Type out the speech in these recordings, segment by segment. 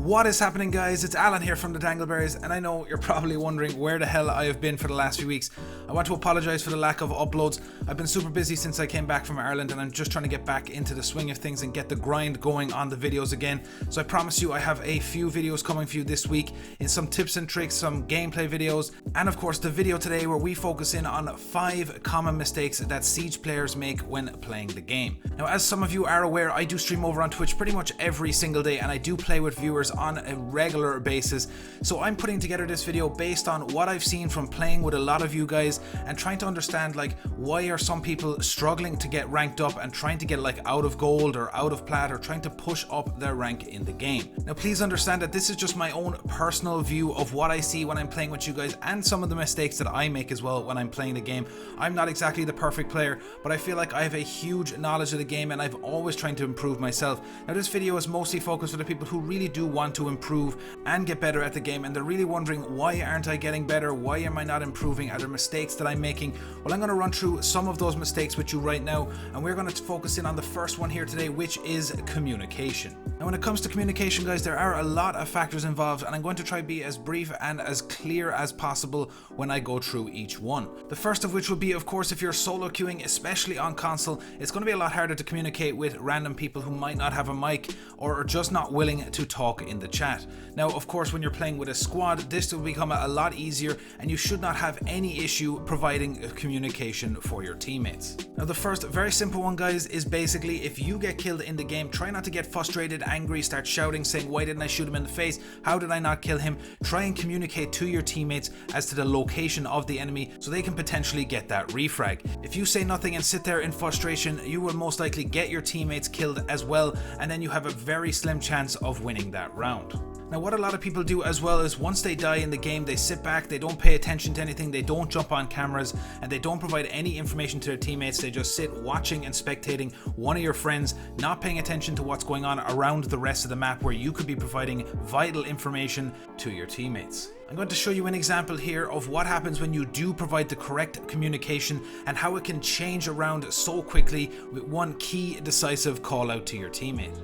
What is happening, guys? It's Alan here from the Dangleberries, and I know you're probably wondering where the hell I have been for the last few weeks. I want to apologise for the lack of uploads. I've been super busy since I came back from Ireland, and I'm just trying to get back into the swing of things and get the grind going on the videos again. So I promise you I have a few videos coming for you this week in some tips and tricks, some gameplay videos, and of course the video today where we focus in on 5 common mistakes that Siege players make when playing the game. Now, as some of you are aware, I do stream over on Twitch pretty much every single day, and I do play with viewers on a regular basis. So I'm putting together this video based on what I've seen from playing with a lot of you guys and trying to understand why are some people struggling to get ranked up and trying to get out of gold or out of plat or trying to push up their rank in the game. Now please understand that this is just my own personal view of what I see when I'm playing with you guys and some of the mistakes that I make as well when I'm playing the game. I'm not exactly the perfect player, but I feel like I have a huge knowledge of the game and I've always trying to improve myself. Now this video is mostly focused for the people who really do want to improve and get better at the game, and they're really wondering, why aren't I getting better? Why am I not improving? Are there mistakes that I'm making? Well, I'm going to run through some of those mistakes with you right now, and we're going to focus in on the first one here today, which is communication. Now when it comes to communication, guys, there are a lot of factors involved, and I'm going to try to be as brief and as clear as possible when I go through each one. The first of which would be, of course, if you're solo queuing, especially on console, it's going to be a lot harder to communicate with random people who might not have a mic or are just not willing to talk in the chat. Now, of course, when you're playing with a squad, this will become a lot easier, and you should not have any issue providing communication for your teammates. Now, the first very simple one, guys, is basically if you get killed in the game, try not to get frustrated, angry, start shouting, saying, why didn't I shoot him in the face? How did I not kill him? Try and communicate to your teammates as to the location of the enemy so they can potentially get that refrag. If you say nothing and sit there in frustration, you will most likely get your teammates killed as well, and then you have a very slim chance of winning that round. Now, what a lot of people do as well is once they die in the game, they sit back, they don't pay attention to anything, they don't jump on cameras, and they don't provide any information to their teammates. They just sit watching and spectating one of your friends, not paying attention to what's going on around the rest of the map where you could be providing vital information to your teammates. I'm going to show you an example here of what happens when you do provide the correct communication and how it can change around so quickly with one key decisive call out to your teammate.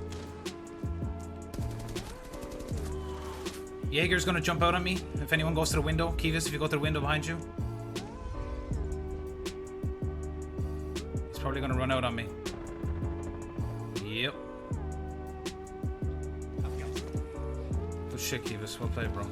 Jaeger's gonna jump out on me if anyone goes to the window. Kivas, if you go to the window behind you. He's probably gonna run out on me. Yep. Good shit, Kivas. Well played, bro.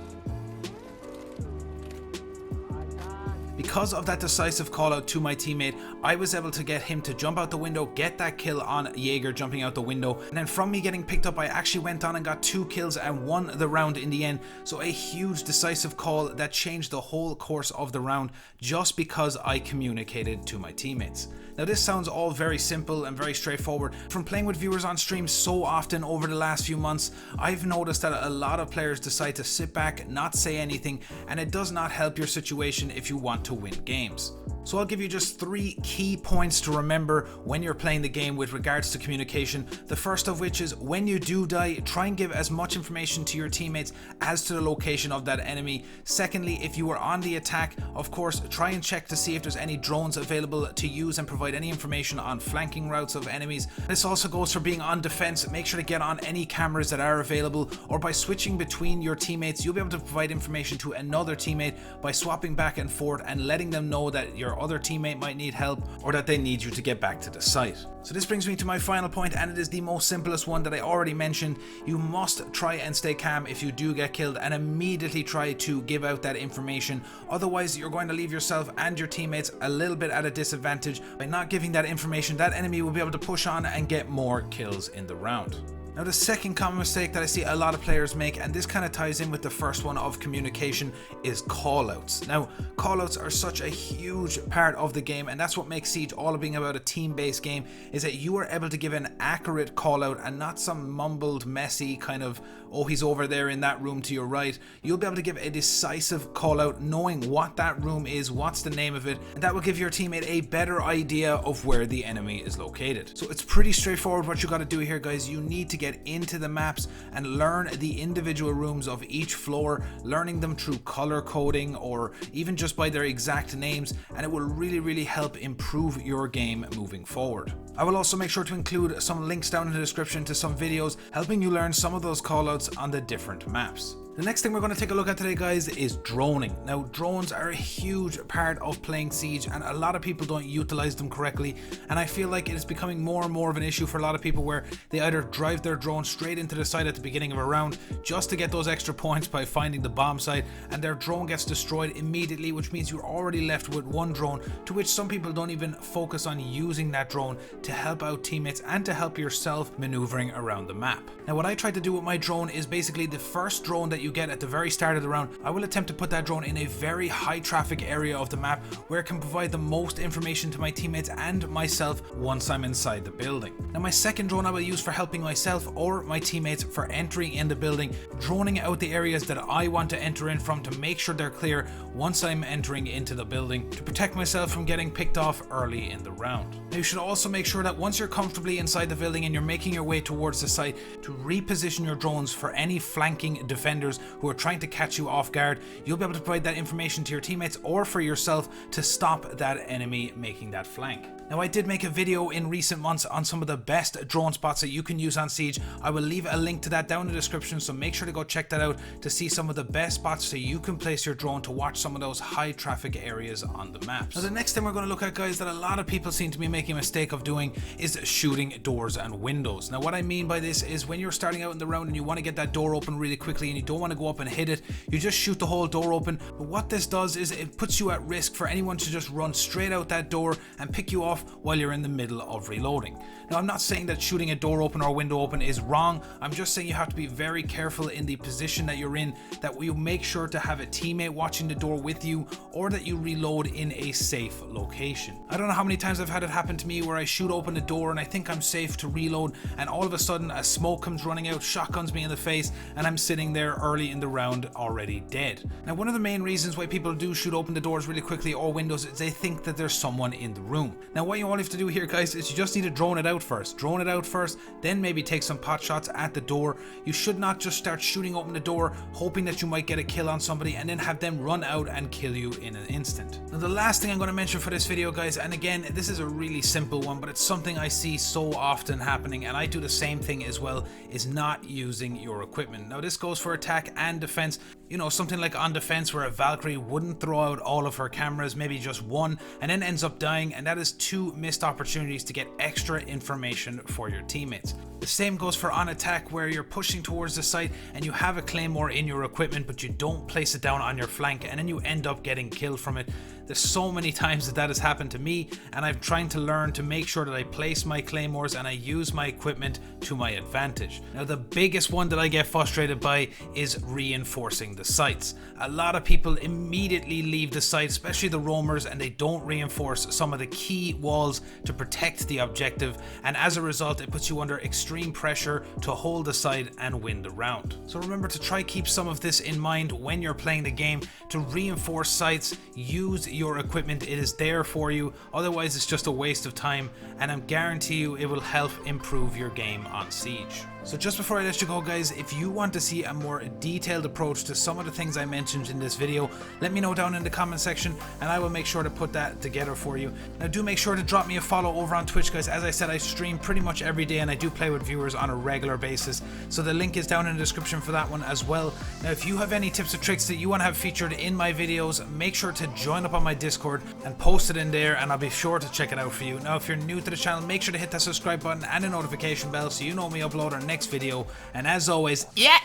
Because of that decisive call out to my teammate, I was able to get him to jump out the window, get that kill on Jaeger jumping out the window, and then from me getting picked up, I actually went on and got 2 kills and won the round in the end. So a huge decisive call that changed the whole course of the round just because I communicated to my teammates. Now this sounds all very simple and very straightforward. From playing with viewers on stream so often over the last few months, I've noticed that a lot of players decide to sit back, not say anything, and it does not help your situation if you want to win games. So I'll give you just 3 key points to remember when you're playing the game with regards to communication. The first of which is when you do die, try and give as much information to your teammates as to the location of that enemy. Secondly, if you are on the attack, of course, try and check to see if there's any drones available to use and provide any information on flanking routes of enemies. This also goes for being on defense. Make sure to get on any cameras that are available, or by switching between your teammates, you'll be able to provide information to another teammate by swapping back and forth and letting them know that your other teammate might need help or that they need you to get back to the site. So this brings me to my final point, and it is the most simplest one that I already mentioned. You must try and stay calm if you do get killed, and immediately try to give out that information. Otherwise, you're going to leave yourself and your teammates a little bit at a disadvantage. By not giving that information, that enemy will be able to push on and get more kills in the round. Now, the second common mistake that I see a lot of players make, and this kind of ties in with the first one of communication, is callouts. Now, callouts are such a huge part of the game, and that's what makes Siege all being about a team-based game, is that you are able to give an accurate callout and not some mumbled, messy kind of, oh, he's over there in that room to your right. You'll be able to give a decisive callout knowing what that room is, what's the name of it, and that will give your teammate a better idea of where the enemy is located. So it's pretty straightforward what you got to do here, guys. You need to get into the maps and learn the individual rooms of each floor, learning them through color coding or even just by their exact names, and it will really help improve your game moving forward. I will also make sure to include some links down in the description to some videos helping you learn some of those callouts on the different maps. The next thing we're going to take a look at today, guys, is droning. Now, drones are a huge part of playing Siege, and a lot of people don't utilize them correctly, and I feel like it is becoming more and more of an issue for a lot of people where they either drive their drone straight into the site at the beginning of a round just to get those extra points by finding the bomb site, and their drone gets destroyed immediately, which means you're already left with one drone, to which some people don't even focus on using that drone to help out teammates and to help yourself maneuvering around the map. Now, what I try to do with my drone is basically the first drone that you get at the very start of the round, I will attempt to put that drone in a very high traffic area of the map where it can provide the most information to my teammates and myself once I'm inside the building. Now, my second drone I will use for helping myself or my teammates for entering in the building, droning out the areas that I want to enter in from to make sure they're clear once I'm entering into the building to protect myself from getting picked off early in the round. Now, you should also make sure that once you're comfortably inside the building and you're making your way towards the site, to reposition your drones for any flanking defenders who are trying to catch you off guard. You'll be able to provide that information to your teammates or for yourself to stop that enemy making that flank. Now, I did make a video in recent months on some of the best drone spots that you can use on Siege. I will leave a link to that down in the description, so make sure to go check that out to see some of the best spots so you can place your drone to watch some of those high traffic areas on the maps. Now, the next thing we're going to look at, guys, that a lot of people seem to be making a mistake of doing is shooting doors and windows. Now, what I mean by this is when you're starting out in the round and you want to get that door open really quickly and you don't want to go up and hit it, you just shoot the whole door open. But what this does is it puts you at risk for anyone to just run straight out that door and pick you off while you're in the middle of reloading. Now, I'm not saying that shooting a door open or a window open is wrong. I'm just saying you have to be very careful in the position that you're in, that you make sure to have a teammate watching the door with you, or that you reload in a safe location. I don't know how many times I've had it happen to me where I shoot open the door and I think I'm safe to reload, and all of a sudden a smoke comes running out, shotguns me in the face, and I'm sitting there early in the round already dead. Now, one of the main reasons why people do shoot open the doors really quickly or windows is they think that there's someone in the room. Now, what you all have to do here, guys, is you just need to drone it out first. Drone it out first, then maybe take some pot shots at the door. You should not just start shooting open the door hoping that you might get a kill on somebody and then have them run out and kill you in an instant. Now, the last thing I'm going to mention for this video, guys, and again, this is a really simple one, but it's something I see so often happening, and I do the same thing as well, is not using your equipment. Now, this goes for attack and defense. You know, something like on defense where a Valkyrie wouldn't throw out all of her cameras, maybe just one, and then ends up dying, and that is 2 missed opportunities to get extra information for your teammates. The same goes for on attack, where you're pushing towards the site and you have a claymore in your equipment but you don't place it down on your flank and then you end up getting killed from it. There's so many times that has happened to me, and I'm trying to learn to make sure that I place my claymores and I use my equipment to my advantage. Now, the biggest one that I get frustrated by is reinforcing the sites. A lot of people immediately leave the site, especially the roamers, and they don't reinforce some of the key walls to protect the objective, and as a result it puts you under extreme pressure to hold the site and win the round. So remember to try keep some of this in mind when you're playing the game, to reinforce sites, use your equipment. It is there for you, otherwise it's just a waste of time, and I guarantee you it will help improve your game on Siege. So just before I let you go, guys, if you want to see a more detailed approach to some of the things I mentioned in this video, let me know down in the comment section and I will make sure to put that together for you. Now, do make sure to drop me a follow over on Twitch, guys. As I said, I stream pretty much every day and I do play with viewers on a regular basis, so the link is down in the description for that one as well. Now, if you have any tips or tricks that you want to have featured in my videos, make sure to join up on my Discord and post it in there and I'll be sure to check it out for you. Now, if you're new to the channel, make sure to hit that subscribe button and the notification bell so you know when we upload our next video. And as always, yeah.